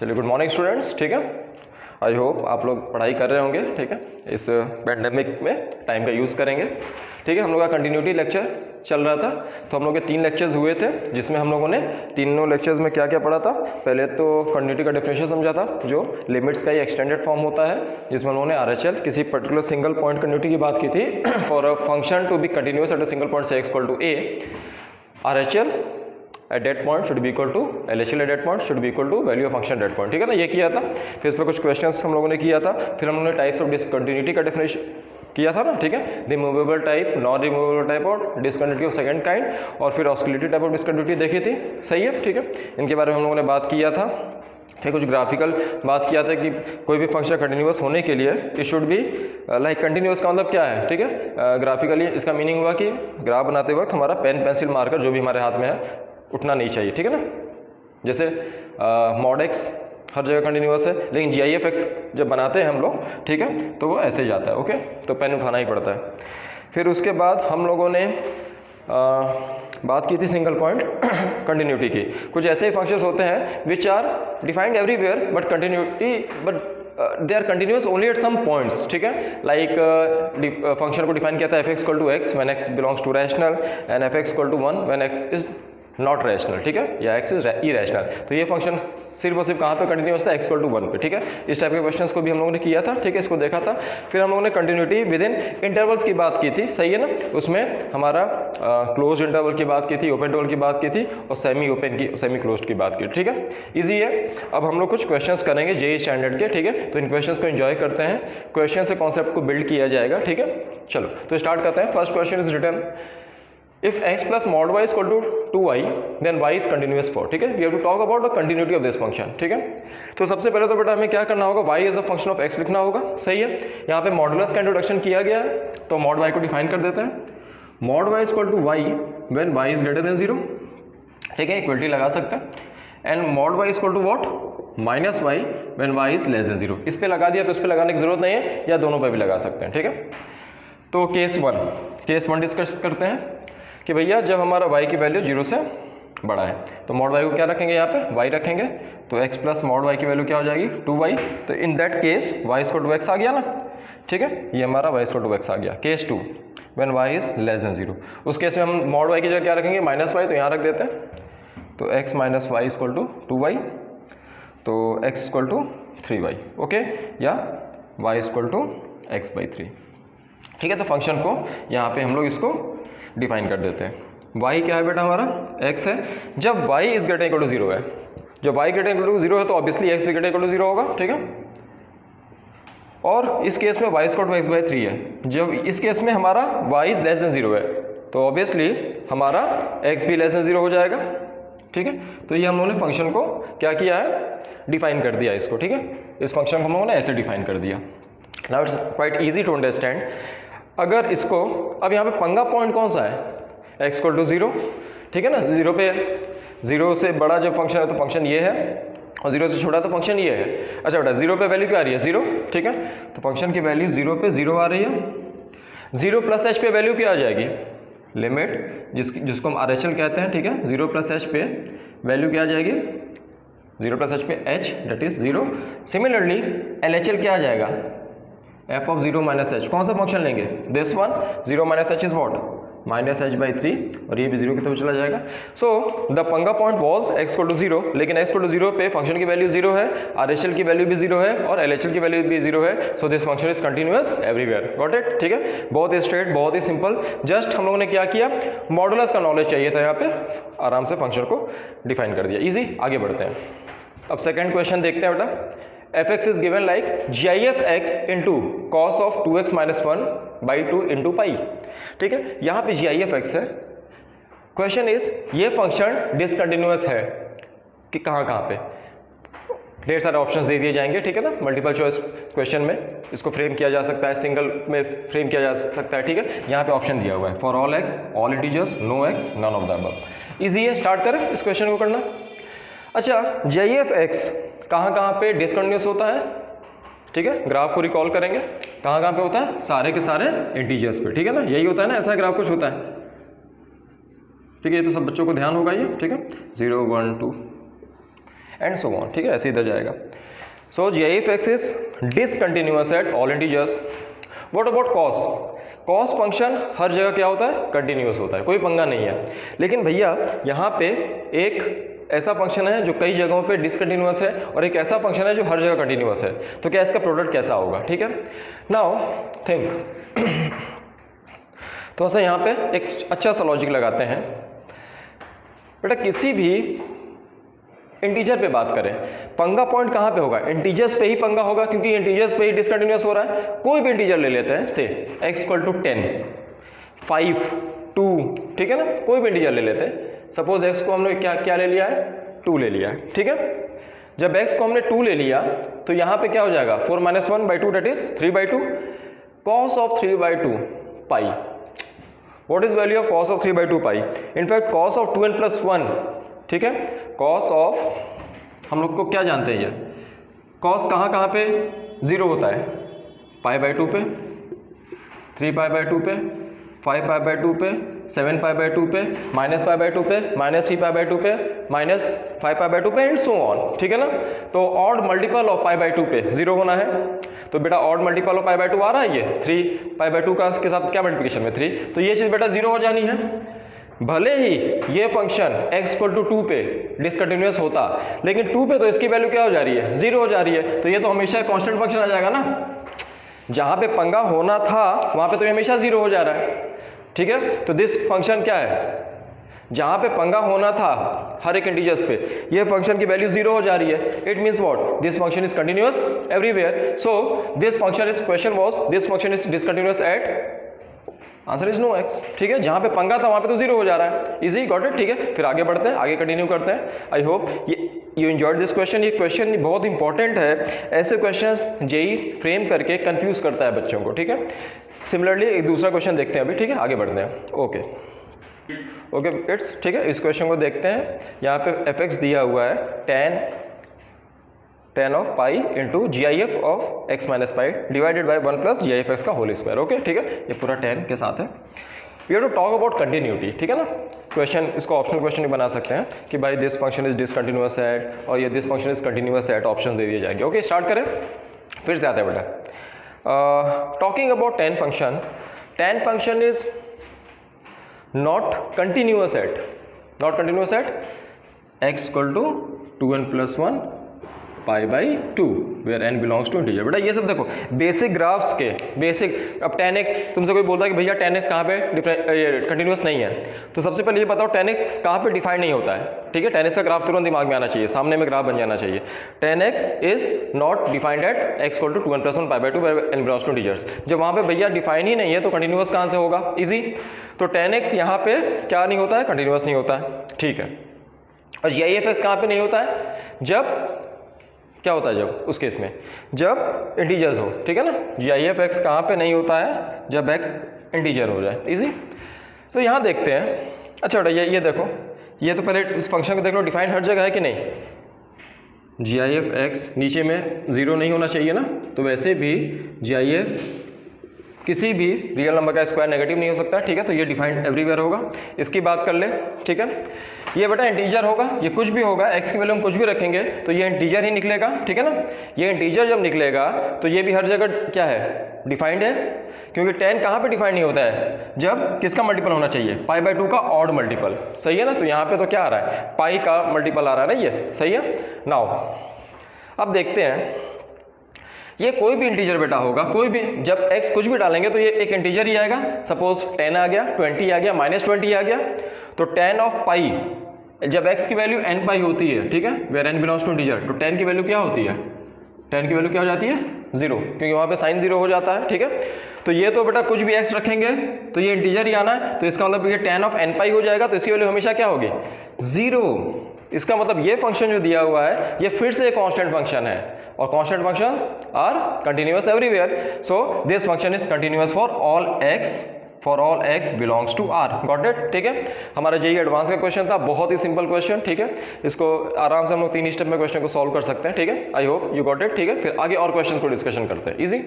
चलिए, good morning students. ठीक है, आई होप आप लोग पढ़ाई कर रहे होंगे। ठीक है, इस पैंडेमिक में टाइम का यूज़ करेंगे। ठीक है, हम लोग का कंटिन्यूटी लेक्चर चल रहा था, तो हम लोग के 3 लेक्चर्स हुए थे, जिसमें हम लोगों ने तीनों लेक्चर्स में क्या क्या पढ़ा था। पहले तो कंटिन्यूटी का डेफिनेशन समझा था, जो लिमिट्स का ही एक्सटेंडेड फॉर्म होता है, जिसमें हम लोगों ने RHL किसी पर्टिकुलर सिंगल पॉइंट कंटिन्यूटी की बात की थी। For a function to be continuous at a single point से x equal to a, RHL at that point should be equal to LHL at that point should be equal to value of function at that point। ठीक है ना, ये किया था। फिर इस पर कुछ क्वेश्चंस हम लोगों ने किया था। फिर हम लोगों ने टाइप्स ऑफ डिसकंटिन्यूटी का डेफिनेशन किया था ना। ठीक है, removable type, non removable type और डिसकंटिन्यूटी ऑफ सेकंड काइंड, और फिर ऑस्किलेटरी टाइप ऑफ डिसकंटिन्यूटी देखी थी। सही है, ठीक है, इनके बारे में हम लोगों ने बात किया था। फिर कुछ ग्राफिकल बात किया था कि कोई भी फंक्शन कंटिन्यूअस होने के लिए it should be like continuous का मतलब क्या है। ठीक है, ग्राफिकली इसका मीनिंग हुआ कि ग्राफ बनाते वक्त हमारा पेन पेंसिल मार्कर जो भी हमारे हाथ में है उठना नहीं चाहिए। ठीक है ना, जैसे मॉड एक्स हर जगह कंटिन्यूअस है, लेकिन GIF-X जब बनाते हैं हम लोग, ठीक है, तो वो ऐसे ही जाता है। ओके, तो पेन उठाना ही पड़ता है। फिर उसके बाद हम लोगों ने बात की थी सिंगल पॉइंट कंटिन्यूटी की। कुछ ऐसे ही फंक्शंस होते हैं which are defined everywhere but continuity they are continuous only at some points. ठीक है, लाइक फंक्शन को डिफाइन किया था f(x) equal to x when x belongs to rational and f(x) equal to 1 when x is not rational. ठीक है, या x is irrational. तो ये फंक्शन सिर्फ और सिर्फ कहाँ पे कंटिन्यूअस था, x इक्वल टू 1 पे। ठीक है, इस टाइप के क्वेश्चंस को भी हम लोगों ने किया था। ठीक है, इसको देखा था। फिर हम लोगों ने कंटिन्यूटी विद इन इंटरवल्स की बात की थी। सही है ना, उसमें हमारा क्लोज इंटरवल की बात की थी, ओपन इंटरवल की बात की थी, और सेमी ओपन की, सेमी क्लोज की बात की। ठीक है, ईजी है। अब हम लोग कुछ क्वेश्चंस करेंगे JEE स्टैंडर्ड के। ठीक है, तो इन क्वेश्चंस को एंजॉय करते हैं। क्वेश्चन से कॉन्सेप्ट को बिल्ड किया जाएगा। ठीक है, चलो तो स्टार्ट करते हैं। First question is written if x plus mod y is equal to 2y then y is continuous for। ठीक है, we have to talk about the continuity of this function। ठीक है, तो सबसे पहले तो बेटा हमें क्या करना होगा, y is a function of x लिखना होगा। सही है, यहाँ पे मॉडुलस का इंट्रोडक्शन किया गया है, तो mod y को डिफाइन कर देते हैं। mod y is equal to y when y is greater than 0। ठीक है, इक्वलिटी लगा सकते हैं। And mod y is equal to what, minus y when y is less than 0। इस पे लगा दिया तो इस पे लगाने की जरूरत नहीं है, या दोनों पे भी लगा सकते हैं। ठीक है, तो केस वन डिस्कस करते हैं कि भैया जब हमारा y की वैल्यू 0 से बड़ा है, तो mod y को क्या रखेंगे, यहाँ पे y रखेंगे, तो x प्लस mod y की वैल्यू क्या हो जाएगी, 2y। तो in that case y equal to x आ गया ना। ठीक है, ये हमारा y इक्वल टू x आ गया। Case 2 when y is less than 0, उस केस में हम mod y की जगह क्या रखेंगे, माइनस y, तो यहाँ रख देते हैं। तो x minus y equal to 2y, तो x equal to 3y। Okay, या y equal to x by 3। ठीक है, तो फंक्शन को यहाँ पे हम लोग इसको डिफाइन कर देते हैं। y क्या है बेटा, हमारा x है। जब y is greater equal to 0 है, जब y ग्रेटर इक्वल टू 0 है, तो ऑब्वियसली x भी ग्रेटर इक्वल टू 0 होगा। ठीक है, और इस केस में y equal to x by 3 है। जब इस केस में हमारा y इज लेस देन 0 है, तो ऑब्वियसली हमारा x भी लेस देन 0 हो जाएगा। ठीक है, तो ये हम लोगों ने फंक्शन को क्या किया है, डिफाइन कर दिया इसको। ठीक है, इस फंक्शन को हम लोगों ने ऐसे डिफाइन कर दिया। Now it's quite easy to understand. अगर इसको, अब यहाँ पे पंगा पॉइंट कौन सा है, x इक्वल टू 0। ठीक है ना, 0 से बड़ा जब फंक्शन है तो फंक्शन ये है, और 0 से छोटा तो फंक्शन ये है। अच्छा बेटा, 0 पे वैल्यू क्या आ रही है, 0। ठीक है, तो फंक्शन की वैल्यू 0 पे 0 आ रही है। 0 प्लस h पे वैल्यू क्या आ जाएगी, लिमिट जिसको हम RHL कहते हैं। ठीक है, 0 प्लस h पे वैल्यू क्या आ जाएगी, 0 प्लस h पे h that is 0। Similarly LHL क्या आ जाएगा, f ऑफ 0 माइनस h। कौन सा फंक्शन लेंगे, दिस वन। 0 माइनस h is what, minus h by 3, और ये भी 0 की तरफ चला जाएगा। सो द पंगा point was x equal to 0, लेकिन x इक्वल टू 0 पे फंक्शन की वैल्यू 0 है, RHL की वैल्यू भी 0 है, और LHL की वैल्यू भी 0 है। सो this function is continuous everywhere. Got it. ठीक है, बहुत ही स्ट्रेट, बहुत ही सिंपल। जस्ट हम लोगों ने क्या किया, मॉडुलस का नॉलेज चाहिए था, यहाँ पे आराम से फंक्शन को डिफाइन कर दिया। ईजी, आगे बढ़ते हैं। अब सेकेंड क्वेश्चन देखते हैं बेटा। f(x) is given like GIF(x) into cos of 2x minus 1 by 2 into pi। ठीक है, यहाँ पे GIF(x) है। क्वेश्चन इज, ये फंक्शन डिसकंटिन्यूअस है कि कहाँ पे, ढेर सारे ऑप्शंस दे दिए जाएंगे। ठीक है ना, मल्टीपल चॉइस क्वेश्चन में इसको फ्रेम किया जा सकता है, सिंगल में फ्रेम किया जा सकता है। ठीक है, यहाँ पे ऑप्शन दिया हुआ है, for all x, all integers, no x, none of the above. Easy है, स्टार्ट करें इस क्वेश्चन को करना। अच्छा, GIF(x) कहाँ पे डिसकंटिन्यूअस होता है। ठीक है, ग्राफ को रिकॉल करेंगे, कहाँ पे होता है, सारे के सारे इंटीजर्स पे। ठीक है ना, यही होता है ना, ऐसा ग्राफ कुछ होता है। ठीक है, ये तो सब बच्चों को ध्यान होगा ये। ठीक है, 0 1 2 एंड सो ऑन, ठीक है, ऐसे इधर जाएगा। So GIF is discontinuous at all integers. What about cos? Cos function हर जगह क्या होता है? कंटिन्यूअस होता है, कोई पंगा नहीं है। लेकिन भैया यहाँ पे एक ऐसा फंक्शन है जो कई जगहों पे डिसकंटिन्यूअस है और एक ऐसा फंक्शन है जो हर जगह कंटिन्यूअस है, तो क्या इसका प्रोडक्ट कैसा होगा? ठीक है, नाउ थिंक। तो ऐसा यहाँ पे एक अच्छा सा लॉजिक लगाते हैं। बेटा किसी भी इंटीजर पे बात करें, पंगा पॉइंट कहाँ पे होगा? इंटीजर्स पे ही पंगा होगा, क्योंकि इंटीजर्स पे ही डिसकंटिन्यूअस हो रहा है। कोई भी इंटीजर ले लेते हैं, से x = 10, 5, 2, ठीक है ना, कोई भी इंटीजर ले लेते हैं। सपोज x को हमने क्या ले लिया है? 2 ले लिया है, ठीक है। जब x को हमने 2 ले लिया तो यहाँ पे क्या हो जाएगा? 4 - 1/2 that is 3/2। cos of 3/2 pi. What is value of cos of 3/2 pi? In fact cos of 2n + 1, ठीक है, cos of हम लोग को क्या जानते हैं, ये cos कहाँ पे 0 होता है? π/2 पे, 3π/2 पे, 5π/2 पे, 7π/2 पे, -π/2 पे, -3π/2 पे, -5π/2 पे एंड सो ऑन, ठीक है ना। तो ऑड मल्टीपल ऑफ π/2 पे 0 होना है, तो बेटा ऑड मल्टीपल ऑफ π/2 आ रहा है, ये 3π/2 का के साथ क्या मल्टीप्लिकेशन में 3, तो ये चीज़ बेटा 0 हो जानी है। भले ही ये फंक्शन x = 2 पे डिसकंटिन्यूअस होता, लेकिन 2 पे तो इसकी वैल्यू क्या हो जा रही है? 0 हो जा रही है, तो ये तो हमेशा कांस्टेंट फंक्शन आ जाएगा ना। जहां पे पंगा होना था वहां पे तो हमेशा 0 हो जा रहा है, ठीक है। तो दिस फंक्शन क्या है? जहां पे पंगा होना था हर एक इंटीजर्स पे, ये फंक्शन की वैल्यू 0 हो जा रही है। It means what? This function is continuous everywhere. So this function is question was this function is discontinuous at, answer is no x, ठीक है। जहां पे पंगा था वहां पे तो 0 हो जा रहा है। इजी, गॉट इट, ठीक है। फिर आगे बढ़ते हैं, आगे कंटिन्यू करते हैं। I hope you enjoyed this question. ये क्वेश्चन बहुत इंपॉर्टेंट है। ऐसे क्वेश्चंस जेई फ्रेम करके कंफ्यूज करता है बच्चों को, ठीक है। सिमिलरली एक दूसरा क्वेश्चन देखते हैं अभी, ठीक है, आगे बढ़ते हैं। ओके इट्स, ठीक है। इस क्वेश्चन को देखते हैं। यहाँ पे fx दिया हुआ है tan of pi into GIF of x - pi divided by 1 + GIF(x) का होल स्क्वायर। ओके, ठीक है, ये पूरा tan के साथ है। We have to talk about continuity, ठीक है ना। क्वेश्चन इसको ऑप्शनल क्वेश्चन भी बना सकते हैं कि भाई this function is discontinuous at, और ये this function is continuous at, option दे दिए जाएंगे। ओके, स्टार्ट करें, फिर से आते हैं बेटा। Talking about tan function is not continuous at x = 2n + 1 π/2 where n belongs to integer। बेटा ये सब देखो बेसिक ग्राफ्स के बेसिक। अब tan x, तुमसे कोई बोलता है कि भैया tan x कहाँ पे कंटिन्यूअस नहीं है, तो सबसे पहले ये बताओ tan x कहाँ पे डिफाइन नहीं होता है, ठीक है। tan x का ग्राफ तुरंत दिमाग में आना चाहिए, सामने में ग्राफ बन जाना चाहिए। tan x is not defined at x = 2n + 1 π/2 where n belongs to integers। जब वहाँ पे भैया डिफाइन ही नहीं है तो कंटिन्यूअस कहाँ से होगा? इजी। तो tan x यहाँ पे क्या नहीं होता है? कंटिन्यूअस नहीं होता है, ठीक है। और GIF(x) कहाँ पे नहीं होता है? जब क्या होता है? जब उस केस में जब इंटीजर्स हो, ठीक है ना। GIF(x) कहाँ पे नहीं होता है? जब x इंटीजर हो जाए। इजी। तो यहाँ देखते हैं। अच्छा बेटा ये देखो, ये तो पहले इस फंक्शन को देख लो, डिफाइन हर जगह है कि नहीं? GIF(x) नीचे में 0 नहीं होना चाहिए ना, तो वैसे भी GIF किसी भी रियल नंबर का स्क्वायर नेगेटिव नहीं हो सकता, ठीक है। तो ये डिफाइंड एवरीवेयर होगा। इसकी बात कर ले, ठीक है। ये बेटा इंटीजर होगा, ये कुछ भी होगा, x की वैल्यू हम कुछ भी रखेंगे तो ये इंटीजर ही निकलेगा, ठीक है ना। ये इंटीजर जब निकलेगा तो ये भी हर जगह क्या है? डिफाइंड है, क्योंकि tan कहाँ पे डिफाइंड नहीं होता है? जब किसका मल्टीपल होना चाहिए? π/2 का ऑड मल्टीपल, सही है ना। तो यहाँ पे तो क्या आ रहा है? पाई का मल्टीपल आ रहा है ना, ये सही है। नाउ अब देखते हैं, ये कोई भी इंटीजर बेटा होगा, कोई भी, जब x कुछ भी डालेंगे तो ये एक इंटीजर ही आएगा। सपोज 10 आ गया, 20 आ गया, -20 आ गया, तो tan ऑफ पाई, जब x की वैल्यू n पाई होती है, ठीक है, where n belongs to integer, तो tan की वैल्यू क्या होती है? tan की वैल्यू क्या हो जाती है? 0, क्योंकि वहाँ पे साइन 0 हो जाता है, ठीक है। तो ये तो बेटा कुछ भी x रखेंगे तो ये इंटीजर ही आना है, तो इसका मतलब ये tan ऑफ n पाई हो जाएगा, तो इसकी वैल्यू हमेशा क्या होगी? 0। इसका मतलब ये फंक्शन जो दिया हुआ है ये फिर से एक कांस्टेंट फंक्शन है, और constant function are continuous everywhere. So this function is continuous for all x belongs to r। Got it, ठीक है। हमारा जेईई एडवांस का क्वेश्चन था, बहुत ही सिंपल क्वेश्चन, ठीक है। इसको आराम से हम लोग 3 स्टेप में क्वेश्चन को सॉल्व कर सकते हैं, ठीक है। I hope you got it, ठीक है। फिर आगे और क्वेश्चन को डिस्कशन करते हैं, इजी,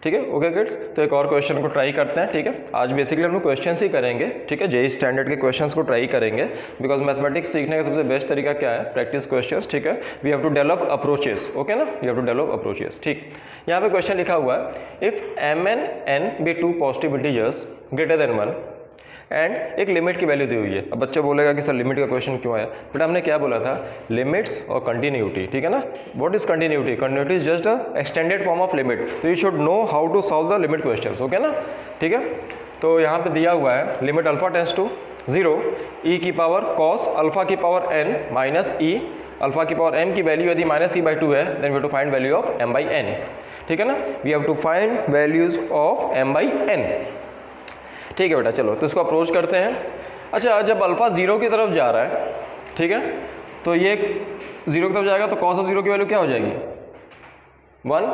ठीक है। ओके किड्स, तो एक और क्वेश्चन को ट्राई करते हैं, ठीक है। आज बेसिकली हम लोग क्वेश्चंस ही करेंगे, ठीक है, जेईई स्टैंडर्ड के क्वेश्चंस को ट्राई करेंगे, बिकॉज मैथमेटिक्स सीखने का सबसे बेस्ट तरीका क्या है, प्रैक्टिस क्वेश्चंस, ठीक है। We have to develop approaches, okay ना, we have to develop approaches, ठीक। यहाँ पे क्वेश्चन लिखा हुआ है, if m and n be two positive integers greater than 1 and एक लिमिट की वैल्यू दी हुई है। अब बच्चा बोलेगा कि सर लिमिट का क्वेश्चन क्यों आया, बट हमने क्या बोला था, लिमिट्स और कंटिन्यूटी, ठीक है ना। What is continuity? Continuity is just a extended form of limit, तो you should know how to solve the limit questions, okay ना, ठीक है। तो यहाँ पे दिया हुआ है limit alpha tends to 0 e की पावर cos अल्फा की power n minus e alpha की पावर m की वैल्यू यदि -e/2 है, then we have to find value of m/n, ठीक है ना। We have to find values of m/n, ठीक है बेटा। चलो तो इसको अप्रोच करते हैं। अच्छा, जब अल्फा 0 की तरफ जा रहा है, ठीक है, तो ये 0 की तरफ जाएगा तो cos ऑफ 0 की वैल्यू क्या हो जाएगी 1,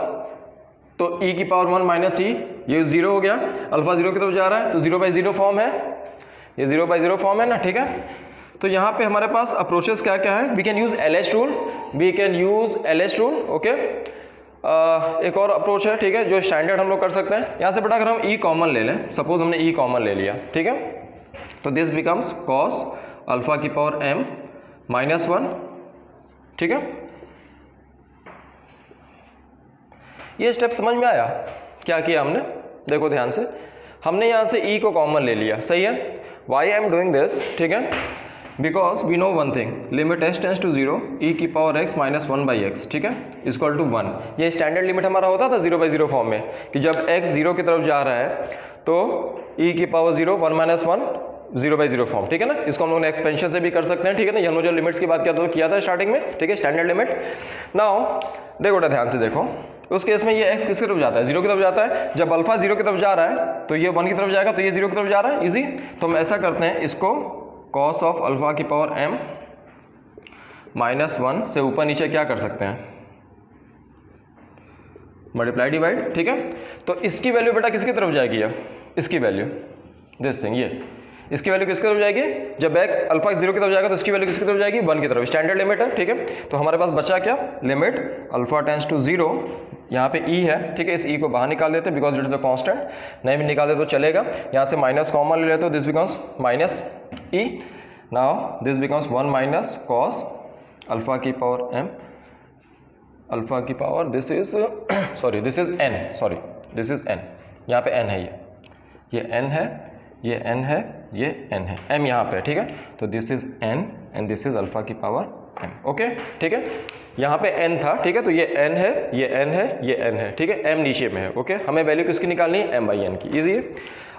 तो e की पावर 1 माइनस e, ये 0 हो गया। अल्फा 0 की तरफ जा रहा है तो 0/0 फॉर्म है, ये 0/0 फॉर्म है ना, ठीक है। तो यहाँ पे हमारे पास अप्रोचेस क्या क्या है, we can use LH rule, we can use LH rule, okay. एक और अप्रोच है, ठीक है, जो स्टैंडर्ड हम लोग कर सकते हैं। यहाँ से बेटा अगर हम e कॉमन ले लें, सपोज हमने e कॉमन ले लिया, ठीक है, तो दिस बिकम्स cos अल्फा की पावर m -1, ठीक है। ये स्टेप समझ में आया क्या किया हमने? देखो ध्यान से, हमने यहाँ से e को कॉमन ले लिया, सही है। Why I am doing this, ठीक है, because we know one thing, limit h tends to 0 e की पावर x माइनस 1/x, ठीक है, इक्वल टू 1। ये स्टैंडर्ड लिमिट हमारा होता था 0/0 फॉर्म में, कि जब x 0 की तरफ जा रहा है तो e की पावर 0 1 माइनस 1 0/0 फॉर्म, ठीक है ना। इसको हम लोगों ने एक्सपेंशन से भी कर सकते हैं, ठीक है ना। ये हम लोग जो लिमिट्स की बात किया था स्टार्टिंग में, ठीक है, स्टैंडर्ड लिमिट। नाउ देखो बेटा ध्यान से देखो, उस केस में ये x किसकी तरफ जाता है, 0 की तरफ जाता है। जब अल्फा 0 की तरफ जा रहा है तो ये 1 की तरफ जाएगा, तो ये 0 की तरफ जा रहा है, इजी। तो हम ऐसा करते हैं, इसको cos ऑफ अल्फा की पावर m -1 से ऊपर नीचे क्या कर सकते हैं, मल्टीप्लाई डिवाइड, ठीक है। तो इसकी वैल्यू बेटा किसकी तरफ जाएगी, या इसकी वैल्यू, दिस थिंग, ये इसकी वैल्यू किसकी तरफ जाएगी, जब अल्फा 0 की तरफ जाएगा तो इसकी वैल्यू किसकी तरफ जाएगी, 1 की तरफ। स्टैंडर्ड लिमिट है, ठीक है। तो हमारे पास बचा क्या, लिमिट अल्फा टेंड्स टू 0, यहाँ पे e है, ठीक है, इस e को बाहर निकाल देते हैं because it is a constant, नहीं भी निकाल दे तो चलेगा। यहाँ से माइनस कॉमन ले लेते हो, this becomes minus e, now this becomes 1 minus cos alpha की पावर m अल्फा की power, this is sorry this is n, sorry this is n, यहाँ पे n है, ये n है, ये n है, ये n है, m यहाँ पे, ठीक है। तो this is n and this is alpha की पावर m, ओके, ठीक है। यहाँ पे n था, ठीक है, तो ये n है, ये n है, ये n है, ठीक है, m नीचे में है, ओके। हमें वैल्यू किसकी निकालनी है, m/n की, इजी है।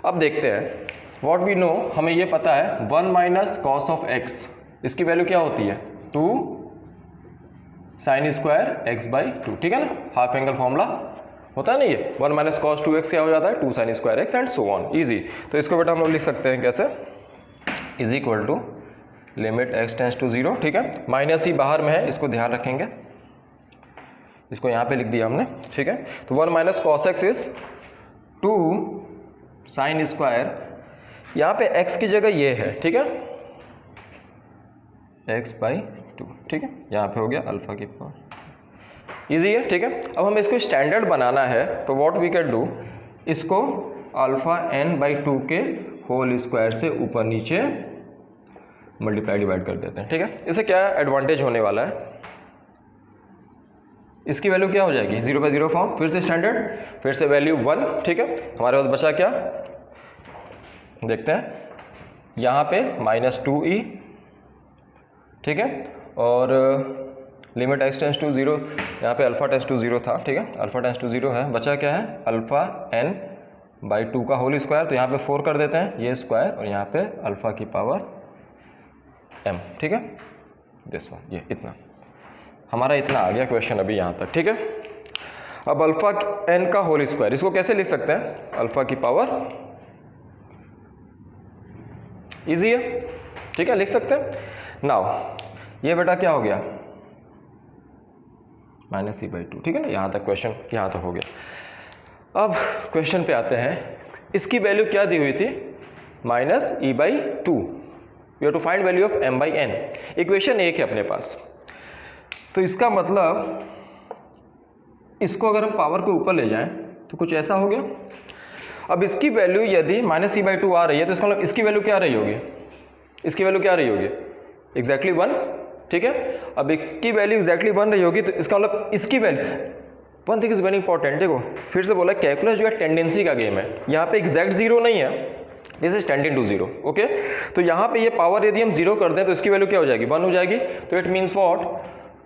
अब देखते हैं, व्हाट वी नो, हमें ये पता है 1 माइनस cos ऑफ x, इसकी वैल्यू क्या होती है 2 sin स्क्वायर x/2, ठीक है ना, हाफ एंगल फॉर्मूला होता है ना ये। 1 माइनस cos 2x क्या हो जाता है 2 sin square x and so on, easy. तो इसको बेटा हम लोग लिख सकते हैं कैसे, is equal to limit x tends to 0, ठीक है, माइनस ही बाहर में है, इसको ध्यान रखेंगे, इसको यहाँ पे लिख दिया हमने, ठीक है। तो 1 minus cos x is 2 sin square, यहाँ पे x की जगह ये है, ठीक है, x/2, ठीक है, यहाँ पे हो गया अल्फा की पावर, इजी है, ठीक है। अब हमें इसको स्टैंडर्ड बनाना है, तो व्हाट वी कैन डू, इसको अल्फा n/2 के होल स्क्वायर से ऊपर नीचे मल्टीप्लाई डिवाइड कर देते हैं, ठीक है। इससे क्या एडवांटेज होने वाला है, इसकी वैल्यू क्या हो जाएगी 0/0 फॉर्म, फिर से स्टैंडर्ड, फिर से वैल्यू 1, ठीक है। हमारे पास बचा क्या, देखते हैं, यहाँ पे -2e, ठीक है, और लिमिट x टेंड्स टू 0, यहाँ पे अल्फा टेंड्स टू 0 था, ठीक है, अल्फा टेंड्स टू 0 है, बचा क्या है अल्फा n/2 का होल स्क्वायर, तो यहाँ पे 4 कर देते हैं, ये स्क्वायर, और यहाँ पे अल्फा की पावर m, ठीक है, दिस वन, ये इतना हमारा इतना आ गया क्वेश्चन अभी यहाँ तक, ठीक है। अब अल्फा n का होल स्क्वायर, इसको कैसे लिख सकते हैं, अल्फा की पावर, इजी है, ठीक है, लिख सकते हैं। नाउ ये बेटा क्या हो गया -e/2, ठीक है ना, यहाँ तक क्वेश्चन यहाँ तक हो गया। अब क्वेश्चन पे आते हैं, इसकी वैल्यू क्या दी हुई थी -e/2, we have to find value of m/n, equation 1 है अपने पास। तो इसका मतलब इसको अगर हम पावर को ऊपर ले जाएं तो कुछ ऐसा हो गया। अब इसकी वैल्यू यदि -c/2 आ रही है तो इसका मतलब इसकी वैल्यू क्या रही होगी, इसकी वैल्यू क्या रही होगी, एग्जैक्टली 1, ठीक है। अब इसकी वैल्यू एग्जैक्टली 1 रही होगी तो इसका मतलब इसकी value, one thing is very important, देखो फिर से बोला कैलकुलस जो है टेंडेंसी का गेम है, यहाँ पे एग्जैक्ट जीरो नहीं है, this is tending to zero, okay. तो यहाँ पे ये पावर यदि हम जीरो कर दें तो इसकी वैल्यू क्या हो जाएगी, 1 हो जाएगी। तो it means what,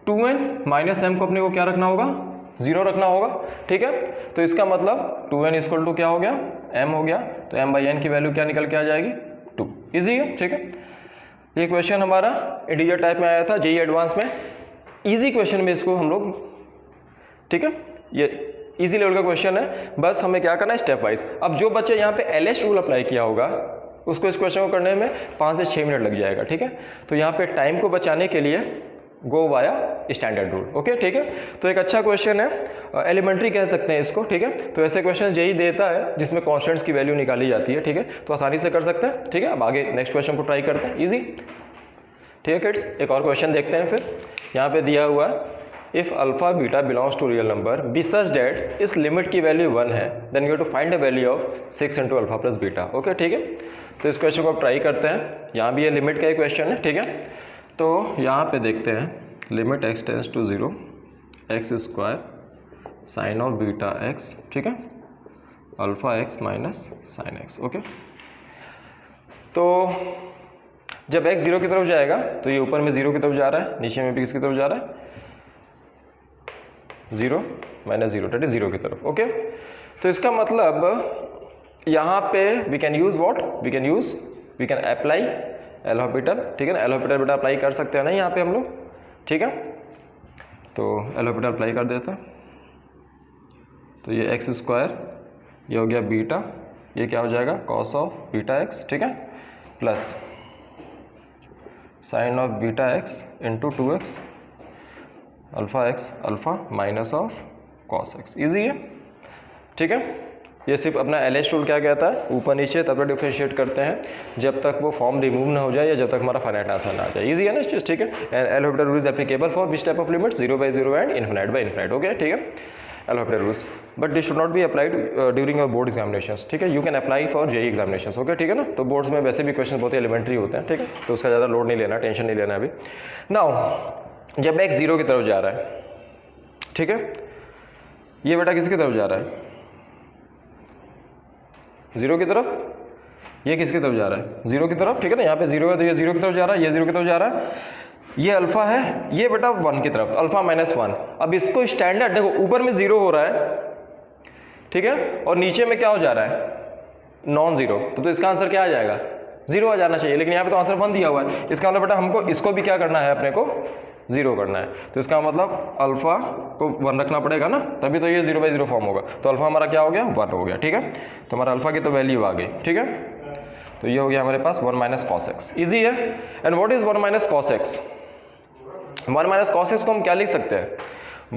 2n minus m को अपने को क्या रखना होगा, जीरो रखना होगा, ठीक है। तो इसका मतलब 2n इक्वल टू क्या हो गया, m हो गया, तो m/n की वैल्यू क्या निकल के आ जाएगी, 2। इजी है, ठीक है। ये क्वेश्चन हमारा इंटीजर टाइप में आया था जेईई एडवांस में, इजी क्वेश्चन में इसको हम लोग, ठीक है, ये इजी लेवल का क्वेश्चन है, बस हमें क्या करना है स्टेप वाइज। अब जो बच्चे यहाँ पे एलएच रूल अप्लाई किया होगा उसको इस क्वेश्चन को करने में 5 से 6 मिनट लग जाएगा, ठीक है। तो यहाँ पे टाइम को बचाने के लिए गो वाया स्टैंडर्ड रूल, ओके, ठीक है। तो एक अच्छा क्वेश्चन है, एलिमेंट्री कह सकते हैं इसको, ठीक है। तो ऐसे क्वेश्चन जेईई देता है जिसमें कॉन्स्टेंट्स की वैल्यू निकाली जाती है, ठीक है, तो आसानी से कर सकते हैं, ठीक है। अब आगे नेक्स्ट क्वेश्चन को ट्राई करते हैं, ईजी, ठीक है किड्स। एक और क्वेश्चन देखते हैं फिर, यहाँ पे दिया हुआ है if alpha beta belongs to real number be such that इस लिमिट की वैल्यू 1 है, then you have to find the value of 6 into alpha plus beta, okay, ठीक है। तो इस क्वेश्चन को आप ट्राई करते हैं, यहाँ भी ये लिमिट का ही क्वेश्चन है, ठीक है। तो यहाँ पे देखते हैं limit x tends to 0 x square sine of beta x, ठीक है, alpha x minus sine x, okay. तो जब x 0 की तरफ जाएगा तो ये ऊपर में 0 की तरफ जा रहा है, नीचे में भी किसकी तरफ जा रहा है, 0 माइनस 0 डेट इज 0 की तरफ, ओके। तो इसका मतलब यहाँ पे we can use what, we can apply L'Hospital, ठीक है ना, एल हॉस्पिटल बेटा अप्लाई कर सकते हैं ना यहाँ पे हम लोग, ठीक है। तो एल हॉस्पिटल अप्लाई कर देते हैं, तो ये एक्स स्क्वायर, ये हो गया बीटा, ये क्या हो जाएगा कॉस ऑफ बीटा एक्स, ठीक है, plus sign of beta x into 2x alpha x alpha minus of cos x, easy है, ठीक है। ये सिर्फ अपना एलएच रूल क्या कहता है, ऊपर नीचे तब तक डिफरेंशिएट करते हैं जब तक वो फॉर्म रिमूव ना हो जाए या जब तक हमारा फाइनाइट आंसर ना आ जाए, ईजी है ना चीज, ठीक है। L hospital rule is applicable for which type of limit, 0/0 and infinite, okay, ठीक है, L hospital rules, but this should not be applied during your board examinations, ठीक है। You can apply for JEE examinations, okay, ठीक है ना। तो boards में वैसे भी क्वेश्चन बहुत एलिमेंट्री होते हैं, ठीक है, तो उसका ज़्यादा लोड नहीं लेना, टेंशन नहीं लेना अभी। नाउ जब x 0 की तरफ जा रहा है, ठीक है, ये बेटा किसकी तरफ जा रहा है, 0 की तरफ, ये किसकी तरफ जा रहा है, 0 की तरफ, ठीक है ना। यहाँ पे 0 है तो ये 0 की तरफ जा रहा है, ये 0 की तरफ जा रहा है, ये अल्फा है, ये बेटा 1 की तरफ, अल्फा माइनस 1। अब इसको स्टैंडर्ड देखो, ऊपर में 0 हो रहा है, ठीक है, और नीचे में क्या हो जा रहा है नॉन जीरो, तो इसका आंसर क्या आ जाएगा, 0 आ जाना चाहिए, लेकिन यहाँ पे तो आंसर 1 दिया हुआ है। इसका मतलब बेटा हमको इसको भी क्या करना है, अपने को 0 करना है, तो इसका मतलब अल्फा को 1 रखना पड़ेगा ना, तभी तो ये 0/0 फॉर्म होगा। तो अल्फा हमारा क्या हो गया, 1 हो गया, ठीक है। तो हमारा अल्फा की तो वैल्यू आ गई, ठीक है। तो ये हो गया हमारे पास 1 माइनस कॉस एक्स, ईजी है। And what is 1 minus cos x, 1 minus cos x को हम क्या लिख सकते हैं,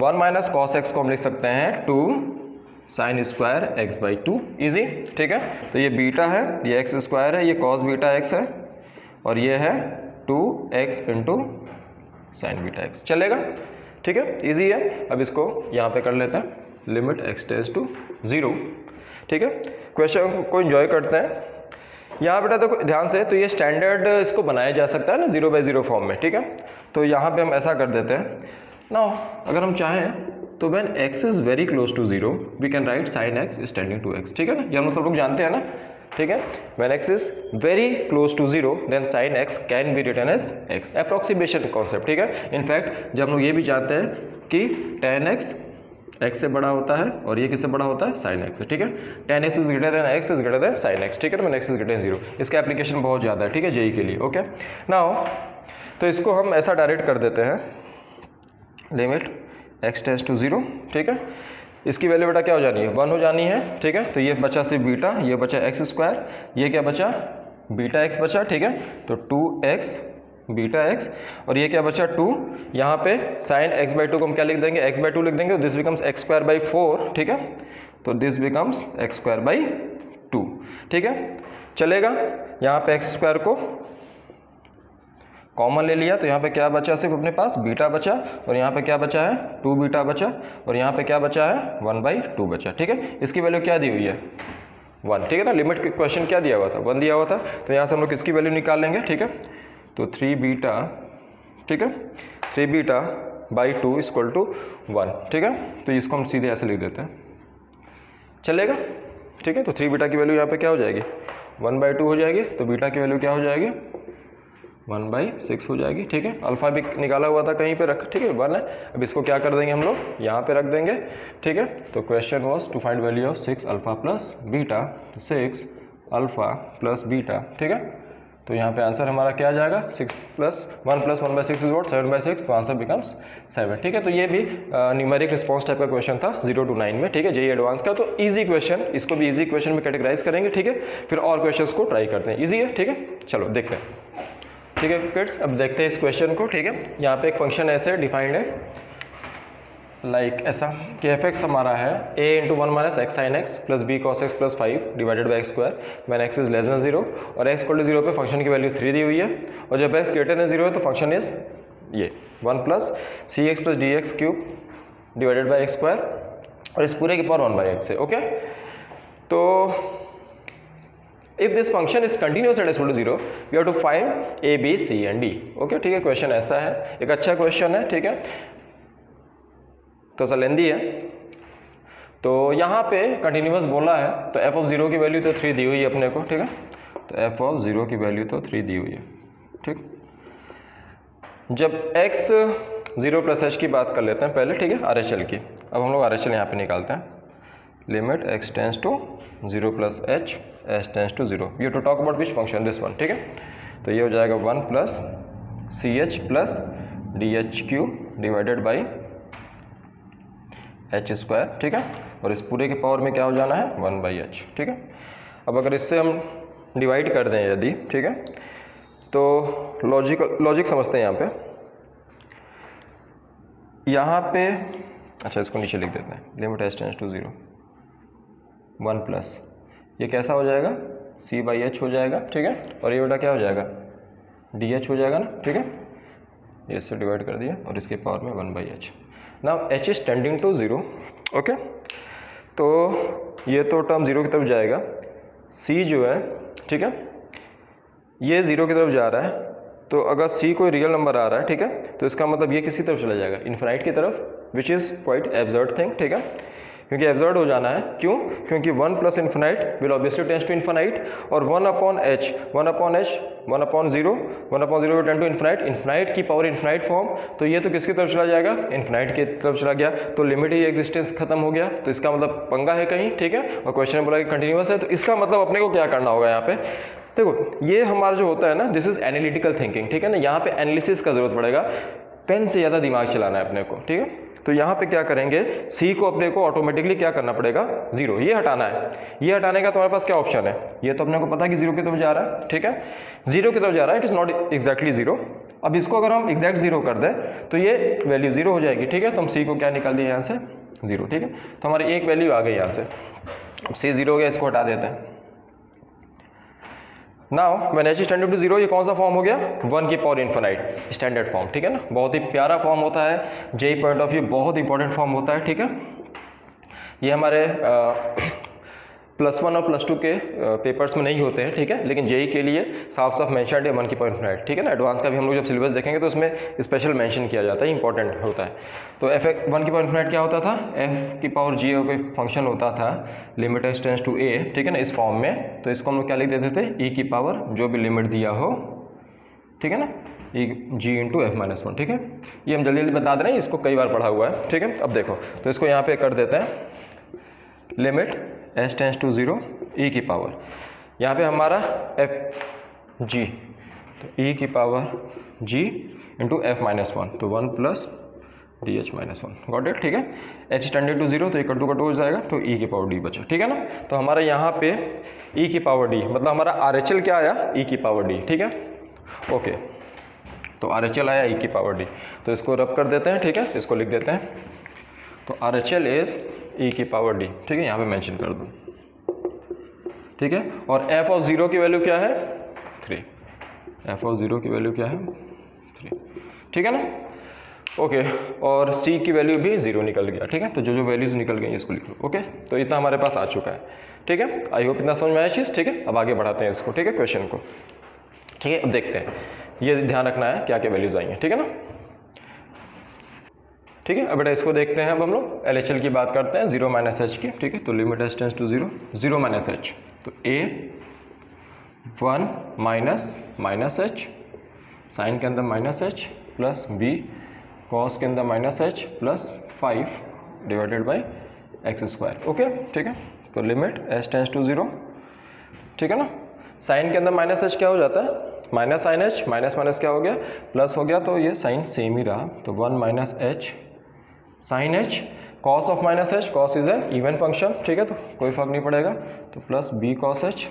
1 माइनस कॉस एक्स को हम लिख सकते हैं 2 साइन स्क्वायर x/2, ईजी, ठीक है। तो ये बीटा है, ये एक्स स्क्वायर है, ये कॉस बीटा एक्स है, और ये है 2x into sine beta x, चलेगा, ठीक है, इजी है। अब इसको यहाँ पे कर लेते हैं, लिमिट x टेंड्स टू 0, ठीक है। क्वेश्चन को एंजॉय करते हैं। यहाँ बेटा देखो ध्यान से, तो ये स्टैंडर्ड इसको बनाया जा सकता है ना 0/0 फॉर्म में, ठीक है। तो यहाँ पे हम ऐसा कर देते हैं ना, अगर हम चाहें तो when x is very close to 0 we can write sine x is tending to x, ठीक है ना, ये हम सब लोग जानते हैं ना, ठीक है। When x is very close to 0 then sine x can be written as x, approximation concept, ठीक है। इनफैक्ट जब हम लोग ये भी जानते हैं कि tan x x से बड़ा होता है और ये किससे बड़ा होता है, साइन x से, ठीक है। tan x is greater than x is greater than sine x, ठीक है, when x is greater than 0, इसका एप्लीकेशन बहुत ज़्यादा है, ठीक है, जेईई के लिए, ओके। नाउ तो इसको हम ऐसा डायरेक्ट कर देते हैं, लिमिट x टेंड्स टू 0, ठीक है। इसकी वैल्यू बेटा क्या हो जानी है, 1 हो जानी है, ठीक है। तो ये बचा सिर्फ बीटा, ये बचा एक्स स्क्वायर, ये क्या बचा बीटा एक्स बचा, ठीक है। तो 2x बीटा एक्स, और ये क्या बचा 2, यहाँ पे साइन x/2 को हम क्या लिख देंगे, x/2 लिख देंगे, तो दिस बिकम्स x²/4, ठीक है। तो दिस बिकम्स x²/2, ठीक है, चलेगा। यहाँ पे x² को कॉमन ले लिया तो यहाँ पे क्या बचा, सिर्फ अपने पास बीटा बचा, और यहाँ पे क्या बचा है 2 बीटा बचा, और यहाँ पे क्या बचा है 1/2 बचा। ठीक है, इसकी वैल्यू क्या दी हुई है 1। ठीक है ना, लिमिट क्वेश्चन क्या दिया हुआ था 1 दिया हुआ था, तो यहाँ से हम लोग किसकी वैल्यू निकाल लेंगे। ठीक है, तो 3 बीटा, ठीक है 3 बीटा बाई 2 इक्वल टू 1। ठीक है, तो इसको हम सीधे ऐसे लिख देते हैं, चलेगा। ठीक है, तो 3 बीटा की वैल्यू यहाँ पे क्या हो जाएगी 1/2 हो जाएगी, तो बीटा की वैल्यू क्या हो जाएगी 1/6 हो जाएगी। ठीक है, अल्फा भी निकाला हुआ था कहीं पे रख, ठीक है 1 है। अब इसको क्या कर देंगे हम लोग, यहाँ पे रख देंगे। ठीक है, तो question was to find value of 6 alpha plus beta, तो 6 अल्फा प्लस बीटा। ठीक है, तो यहाँ पे आंसर हमारा क्या आ जाएगा 6 + 1 + 1/6 इज व्हाट 7/6, तो आंसर बिकम्स 7। ठीक है, तो ये भी न्यूमेरिक रिस्पॉन्स टाइप का क्वेश्चन था 0 to 9 में। ठीक है, जेईई एडवांस का, तो इजी क्वेश्चन, इसको भी इजी क्वेश्चन में कैटेगराइज करेंगे। ठीक है, फिर और क्वेश्चंस को ट्राई करते हैं, इजी है। ठीक है, चलो देखते हैं। ठीक है किड्स, अब देखते हैं इस क्वेश्चन को। ठीक है, यहाँ पे एक फंक्शन ऐसे डिफाइंड है लाइक ऐसा कि f(x) हमारा है a × 1 - x sin x + b cos x + 5 / x² when x > 0, और x = 0 पे फंक्शन की वैल्यू 3 दी हुई है, और जब x > 0 है तो फंक्शन इज ये 1 + cx + dx³ / x², और इस पूरे की पावर 1/x है। ओके, तो if this function is continuous at x = 0 we have to find a, b, c and d। Okay, ठीक है, क्वेश्चन ऐसा है, एक अच्छा क्वेश्चन है। ठीक है, तो सा लेंदी है, तो यहाँ पे कंटिन्यूअस बोला है, तो f(0) की वैल्यू तो 3 दी हुई है अपने को। ठीक है, तो f(0) की वैल्यू तो 3 दी हुई है। ठीक, जब x 0 + h की बात कर लेते हैं पहले। ठीक है, RHL की, अब हम लोग RHL यहाँ पे निकालते हैं। Limit x tends to 0 + h, h tends to 0, we have to talk about which function, this one. ठीक है, तो ये हो जाएगा 1 + ch + dh³ / h²। ठीक है, और इस पूरे के पावर में क्या हो जाना है 1/h। ठीक है, अब अगर इससे हम डिवाइड कर दें यदि, ठीक है, तो लॉजिक समझते हैं यहाँ पे। अच्छा, इसको नीचे लिख देते हैं, लिमिट h टेंड्स टू 0 1 + ये कैसा हो जाएगा c/h हो जाएगा। ठीक है, और ये बेटा क्या हो जाएगा dh हो जाएगा ना। ठीक है, ये इससे डिवाइड कर दिया और इसके पावर में 1/h। Now h is tending to 0। Okay, तो ये तो टर्म 0 की तरफ जाएगा, c जो है, ठीक है, ये 0 की तरफ जा रहा है, तो अगर c कोई रियल नंबर आ रहा है, ठीक है, तो इसका मतलब ये किसी तरफ चला जाएगा इन्फिनाइट की तरफ, which is quite absurd thing. ठीक है, क्योंकि एब्सर्ड हो जाना है, क्यों, क्योंकि 1 + infinite will obviously tends to infinite, और 1/h 1/0 will tend to infinite, infinite की पावर इन्फिनाइट फॉर्म, तो ये तो किसकी तरफ चला जाएगा इन्फिनाइट की तरफ चला गया, तो लिमिट ही एग्जिस्टेंस खत्म हो गया, तो इसका मतलब पंगा है कहीं। ठीक है, और क्वेश्चन में बोला कि कंटिन्यूअस है, तो इसका मतलब अपने को क्या करना होगा यहाँ पे, देखो ये हमारा जो होता है ना, दिस इज एनालिटिकल थिंकिंग। ठीक है ना, यहाँ पे एनालिसिस का जरूरत पड़ेगा, पेन से ज़्यादा दिमाग चलाना है अपने को। ठीक है, तो यहाँ पे क्या करेंगे, c को अपने को ऑटोमेटिकली क्या करना पड़ेगा 0, ये हटाना है। ये हटाने का तुम्हारे पास क्या ऑप्शन है, ये तो अपने को पता है कि 0 की तरफ जा रहा है। ठीक है, 0 की तरफ जा रहा है, इट इज़ नॉट एग्जैक्टली 0। अब इसको अगर हम एग्जैक्ट 0 कर दें तो ये वैल्यू 0 हो जाएगी। ठीक है, तो हम c को क्या निकाल दिए यहाँ से 0। ठीक है, तो हमारी एक वैल्यू आ गई यहाँ से, अब c 0 हो गया, इसको हटा देते हैं। Now when h tend to 0, ये कौन सा फॉर्म हो गया 1 की पावर इन्फिनाइट, स्टैंडर्ड फॉर्म। ठीक है ना, बहुत ही प्यारा फॉर्म होता है, जेईई पॉइंट ऑफ व्यू बहुत इंपॉर्टेंट फॉर्म होता है। ठीक है, ये हमारे +1 और +2 के पेपर्स में नहीं होते हैं। ठीक है, लेकिन जेईई के लिए साफ साफ मेंशन है 1 की पावर इन्फिनाइट। ठीक है ना, एडवांस का भी हम लोग जब सिलेबस देखेंगे तो उसमें स्पेशल मेंशन किया जाता है, इंपॉर्टेंट होता है। तो f(1 की पावर इन्फिनाइट) क्या होता था, f की पावर g कोई फंक्शन होता था, limit h tends to a। ठीक है ना, इस फॉर्म में, तो इसको हम लोग क्या लिख देते थे e की पावर जो भी लिमिट दिया हो, ठीक है ना, g × f-1। ठीक है, ये हम जल्दी जल्दी बता दे रहे हैं, इसको कई बार पढ़ा हुआ है। ठीक है, अब देखो, तो इसको यहाँ पे कर देते हैं, limit h tends to 0 e की पावर, यहाँ पे हमारा f g, तो e की पावर g × f-1, तो 1 + dh-1, गॉट इट। ठीक है, h टेंडेड टू 0, तो ये कट हो जाएगा, तो e की पावर d बचा। ठीक है ना, तो हमारा यहाँ पे e की पावर d, मतलब हमारा RHL क्या आया e की पावर d। ठीक है, ओके, तो RHL आया e की पावर d, तो इसको रब कर देते हैं। ठीक है, इसको लिख देते हैं, तो RHL इज e की पावर d। ठीक है, यहाँ पे मेंशन कर दो। ठीक है, और f(0) की वैल्यू क्या है 3, f(0) की वैल्यू क्या है 3, ठीक है ना। ओके, और सी की वैल्यू भी 0 निकल गया, ठीक है। तो जो जो वैल्यूज निकल गई इसको लिख लो। ओके, तो इतना हमारे पास आ चुका है, ठीक है। आई होप इतना समझ में आया चीज़, ठीक है। अब आगे बढ़ाते हैं इसको, ठीक है, क्वेश्चन को, ठीक है। अब देखते हैं, ये ध्यान रखना है क्या क्या वैल्यूज आई हैं, ठीक है ना। ठीक है, अब बेटा इसको देखते हैं। अब हम लोग LHL की बात करते हैं, 0 - h की, ठीक है। तो limit h tends to 0, 0 - h, तो a 1 माइनस h, साइन के अंदर -h प्लस b कॉस के अंदर -h plus 5 divided by x²। ओके, ठीक है। तो लिमिट h टेंड्स टू 0, ठीक है ना। साइन के अंदर -h क्या हो जाता है, minus sine h, minus minus क्या हो गया, प्लस हो गया, तो ये साइन सेम ही रहा। तो 1 - h sine h, cos of -h, cos is an even function, ठीक है, तो कोई फर्क नहीं पड़ेगा। तो plus b cos h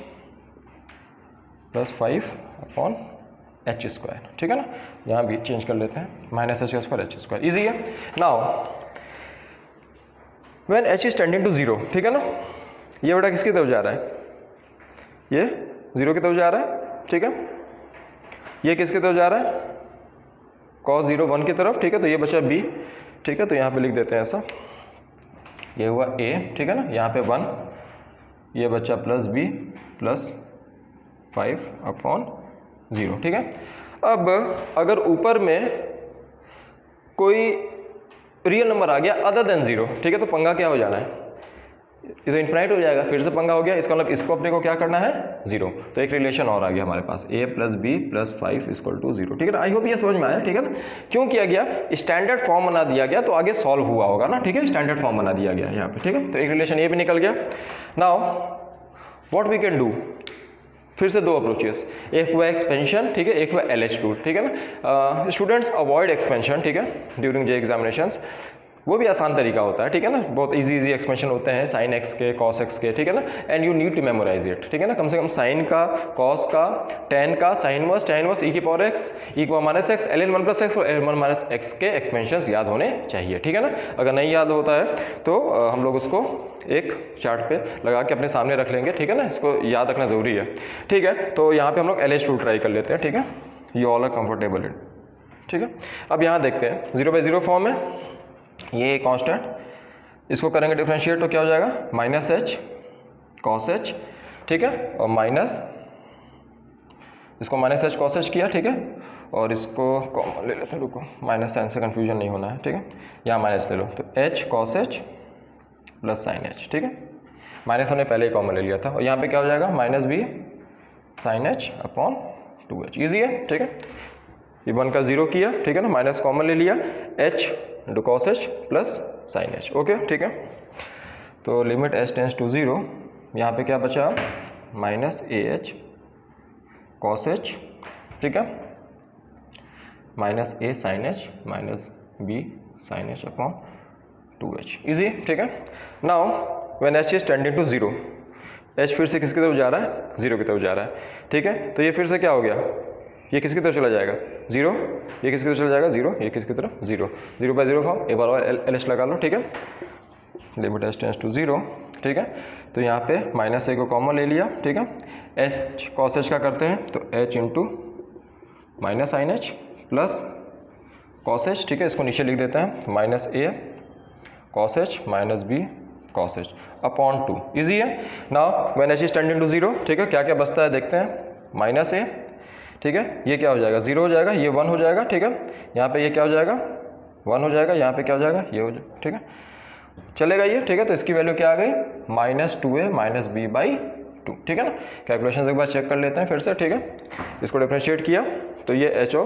plus 5/h², ठीक है ना। यहाँ भी चेंज कर लेते हैं, -h² h², ईजी है। Now when h is tending to 0, ठीक है ना। ये बेटा किसकी तरफ जा रहा है, ये 0 की तरफ जा रहा है, ठीक है। ये किसकी तरफ जा रहा है, cos 0 1 की तरफ, ठीक है। तो ये बचा b, ठीक है। तो यहाँ पे लिख देते हैं ऐसा, ये हुआ a, ठीक है ना। यहाँ पे 1, ये बचा प्लस b प्लस 5/0, ठीक है। अब अगर ऊपर में कोई रियल नंबर आ गया अदर देन 0, ठीक है, तो पंगा क्या हो जाना है, इसे इन्फिनाइट हो जाएगा, फिर से पंगा हो गया। इसका मतलब इसको अपने को क्या करना है, 0। तो एक रिलेशन और आ गया हमारे पास, a प्लस b प्लस 5 = 0, ठीक है ना। आई होप ये समझ में आया, ठीक है ना। क्यों किया गया, स्टैंडर्ड फॉर्म बना दिया गया, तो आगे सॉल्व हुआ होगा ना, ठीक है। स्टैंडर्ड फॉर्म बना दिया गया यहाँ पे, ठीक है। तो एक रिलेशन ये भी निकल गया। Now what we can do, फिर से दो अप्रोचेस, एक हुआ एक्सपेंशन, ठीक है, एक हुआ LH टूल, ठीक है ना। स्टूडेंट्स अवॉइड एक्सपेंशन, ठीक है, ड्यूरिंग जे एग्जामिनेशंस, वो भी आसान तरीका होता है, ठीक है ना। बहुत इजी एक्सपेंशन होते हैं साइन x के, कॉस x के, ठीक है ना। And you need to memorise it, ठीक है ना। कम से कम साइन का, कॉस का, टेन का, sine inverse, tan inverse, e की पावर x, e की पावर -x, ln 1 + x और ln 1 - x के एक्सपेंशंस याद होने चाहिए, ठीक है ना। अगर नहीं याद होता है तो हम लोग उसको एक चार्ट पे लगा के अपने सामने रख लेंगे, ठीक है ना। इसको याद रखना जरूरी है, ठीक है। तो यहाँ पे हम लोग LH टूल ट्राई कर लेते हैं, ठीक है। You all are comfortable in, ठीक है। अब यहाँ देखते हैं 0/0 फॉर्म है, ये कांस्टेंट, इसको करेंगे डिफरेंशिएट तो क्या हो जाएगा, -h cos h, ठीक है, और माइनस इसको -h cos h किया, ठीक है। और इसको कॉमन ले लेते हैं, रुको, माइनस साइन से कंफ्यूजन नहीं होना है, ठीक है। यहाँ माइनस ले लो, तो h cos h plus sign h, ठीक है। माइनस हमने पहले ही कॉमन ले लिया था, और यहाँ पे क्या हो जाएगा, -b sin h/2h, ईजी है, ठीक है। ये 1 का 0 किया, ठीक है ना, माइनस कॉमन ले लिया, h × cos h plus sign h, okay, ठीक है। तो लिमिट h टेंड्स टू 0, यहाँ पे क्या बचा, -ah cos h, ठीक है, -a sin h -b sin h/2h, easy, ठीक है। Now when h is tending to 0, h फिर से किसकी तरफ जा रहा है, 0 की तरफ जा रहा है, ठीक है। तो ये फिर से क्या हो गया, ये किसकी तरफ चला जाएगा, 0, ये किसकी तरफ चला जाएगा, 0, ये किसकी तरफ, 0, 0/0 फॉर्म। एक बार और LH लगा लो, ठीक है। लिमिट h टेंड्स टू 0, ठीक है। तो यहाँ पे -a को कॉमन ले लिया, ठीक है। h cos h का करते हैं, तो h × -sin h plus cos h, ठीक है। इसको नीचे लिख देते हैं, -a cos h -b cos h upon 2, easy है। Now when h is tending to 0, ठीक है, क्या क्या बचता है देखते हैं, -a, ठीक है, ये क्या हो जाएगा, 0 हो जाएगा, ये 1 हो जाएगा, ठीक है। यहाँ पे ये क्या हो जाएगा, 1 हो जाएगा, यहाँ पे क्या हो जाएगा, ये हो जाएगा, ठीक है, चलेगा ये, ठीक है। तो इसकी वैल्यू क्या आ गई, -2a -b/2, ठीक है ना। कैलकुलेशन एक बार चेक कर लेते हैं फिर से, ठीक है। इसको डिफरेंशिएट किया तो ये h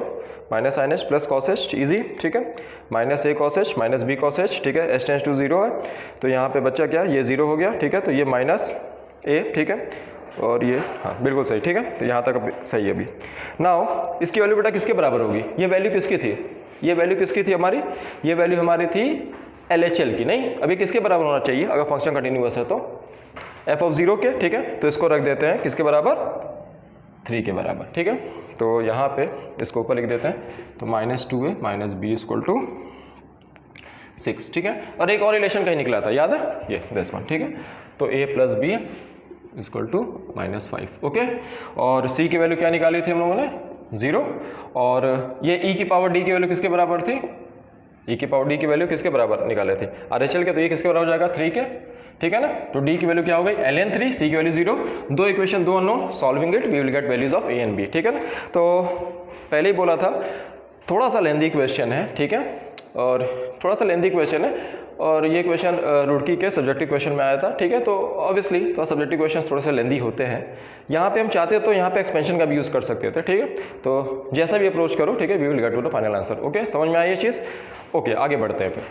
-sin h plus cos h, easy, ठीक है, -a cos h -b cos h, ठीक है। h टेंड्स टू 0 है, तो यहाँ पे बच्चा क्या, ये 0 हो गया, ठीक है। तो ये -a, ठीक है, और ये, हाँ बिल्कुल सही, ठीक है। तो यहाँ तक सही है अभी। नाउ इसकी वैल्यू बेटा किसके बराबर होगी, ये वैल्यू किसकी थी, ये वैल्यू किसकी थी हमारी, ये वैल्यू हमारी थी LHL की, नहीं, अभी किसके बराबर होना चाहिए अगर फंक्शन कंटिन्यूअस है तो, f(0) के, ठीक है। तो इसको रख देते हैं किसके बराबर, 3 के बराबर, ठीक है। तो यहाँ पे इसको ऊपर लिख देते हैं, तो -2a -b = 6, ठीक है। और एक और रिलेशन कहीं निकला था, याद है, ये दिस वन, ठीक है। तो a + b = -5, ओके। और c की वैल्यू क्या निकाली थी हम लोगों ने, 0 और ये e की पावर d की वैल्यू किसके बराबर थी, e की पावर d की वैल्यू किसके बराबर निकाले थे RHL के, तो ये किसके बराबर हो जाएगा 3 के, ठीक है ना। तो d की वैल्यू क्या हो गई ln 3, c की वैल्यू 0, दो इक्वेशन दो unknown, solving it we will get values of a and b, ठीक है ना। तो पहले ही बोला था थोड़ा सा लेंदी क्वेश्चन है, ठीक है, और थोड़ा सा लेंदी क्वेश्चन है और ये क्वेश्चन रुड़की के सब्जेक्टिव क्वेश्चन में आया था, ठीक है। तो ऑब्वियसली तो सब्जेक्टिव क्वेश्चन थोड़े से लेंदी होते हैं, यहाँ पे हम चाहते तो यहाँ पे एक्सपेंशन का भी यूज़ कर सकते थे, ठीक है। तो जैसा भी अप्रोच करो, ठीक है, we will get to the final answer. Okay, समझ में आई ये चीज़। ओके, आगे बढ़ते हैं फिर,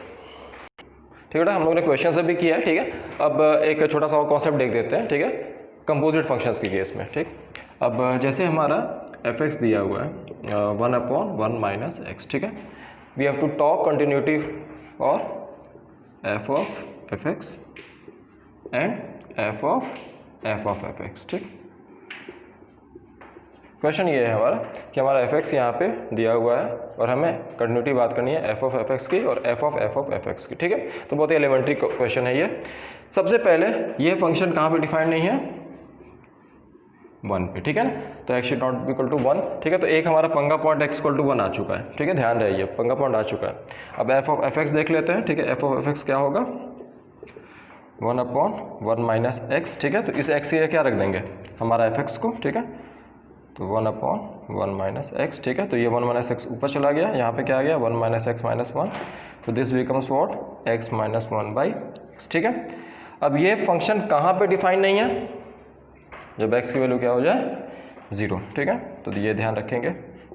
ठीक है ना। हम लोगों ने क्वेश्चन से भी किया है, ठीक है। अब एक छोटा सा और कॉन्सेप्ट देख देते हैं, ठीक है, कंपोजिट फंक्शंस के केस में, ठीक। अब जैसे हमारा f(x) दिया हुआ है 1/1 माइनस x, ठीक है। We have to talk continuity और f of fx and f of fx, ठीक। क्वेश्चन ये है हमारा कि हमारा fx यहाँ पे दिया हुआ है और हमें कंटिन्यूटी बात करनी है f of fx की और f of fx की, ठीक है। तो बहुत ही एलिमेंट्री क्वेश्चन है ये। सबसे पहले ये फंक्शन कहाँ पे डिफाइंड नहीं है, 1 पे, ठीक है ना। तो x not be equal to 1, ठीक है। तो एक हमारा पंगा पॉइंट x इक्वल टू 1 आ चुका है, ठीक है, ध्यान रहिए पंगा पॉइंट आ चुका है। अब f of fx देख लेते हैं, ठीक है। f of fx क्या होगा 1/1 माइनस x, ठीक है। तो इस x के क्या रख देंगे हमारा fx को, ठीक है। तो 1/1 माइनस x, ठीक है। तो ये 1 माइनस x ऊपर चला गया, यहाँ पे क्या आ गया 1 माइनस x माइनस 1, तो this becomes what x minus 1/x, ठीक है। अब ये फंक्शन कहाँ पे डिफाइन नहीं है, जब x की वैल्यू क्या हो जाए 0, ठीक है। तो ये ध्यान रखेंगे।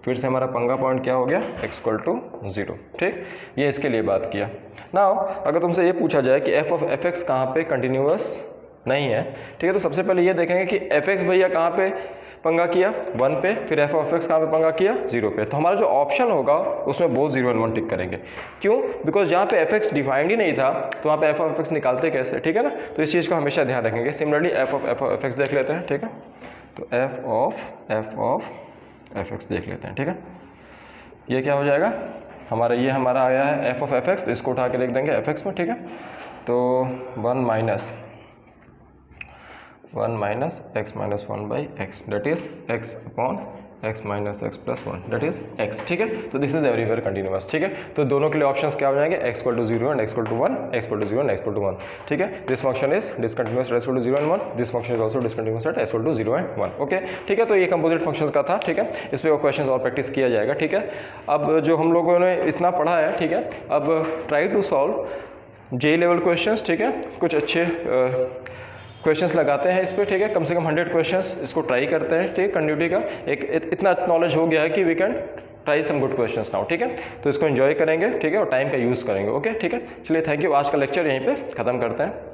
फिर से हमारा पंगा पॉइंट क्या हो गया x इक्वल टू 0, ठीक। ये इसके लिए बात किया। नाउ अगर तुमसे ये पूछा जाए कि f of fx कहाँ पे कंटिन्यूअस नहीं है, ठीक है, तो सबसे पहले ये देखेंगे कि fx भैया कहाँ पे पंगा किया 1 पे, फिर f of x कहाँ पे पंगा किया 0 पे। तो हमारा जो ऑप्शन होगा उसमें बोथ 0 और 1 टिक करेंगे। क्यों? बिकॉज जहाँ पे fx डिफाइंड ही नहीं था तो वहाँ पे f of x निकालते कैसे, ठीक है ना। तो इस चीज़ को हमेशा ध्यान रखेंगे। सिमिलरली f of fx देख लेते हैं, ठीक है। तो f of fx देख लेते हैं, ठीक है। ये क्या हो जाएगा हमारा, ये हमारा आया है f of fx, इसको उठा के लिख देंगे fx में, ठीक है। तो 1 minus x minus 1/x that is x upon x minus x plus 1 that is x, ठीक है। तो दिस इज एवरीवेयर कंटिन्यूअस, ठीक है। तो दोनों के लिए ऑप्शंस क्या हो जाएंगे x equal to 0 and x equal to 1, x equal to 0 and x equal to 1, ठीक है। This function is discontinuous at x equal to 0 and 1, this function is also discontinuous at x equal to 0 and 1, okay, ठीक है। तो ये composite functions का था, ठीक है। इस पे क्वेश्चंस और प्रैक्टिस किया जाएगा, ठीक है। अब जो हम लोगों ने इतना पढ़ा है, ठीक है, अब try to solve JEE level questions, ठीक है। कुछ अच्छे क्वेश्चंस लगाते हैं इस पर, ठीक है। कम से कम 100 क्वेश्चंस इसको ट्राई करते हैं, ठीक है। कंटिन्यूटी का एक इतना नॉलेज हो गया है कि we can try some good questions now, ठीक है। तो इसको एंजॉय करेंगे, ठीक है, और टाइम का यूज़ करेंगे, ओके, ठीक है। चलिए थैंक यू, आज का लेक्चर यहीं पे ख़त्म करते हैं।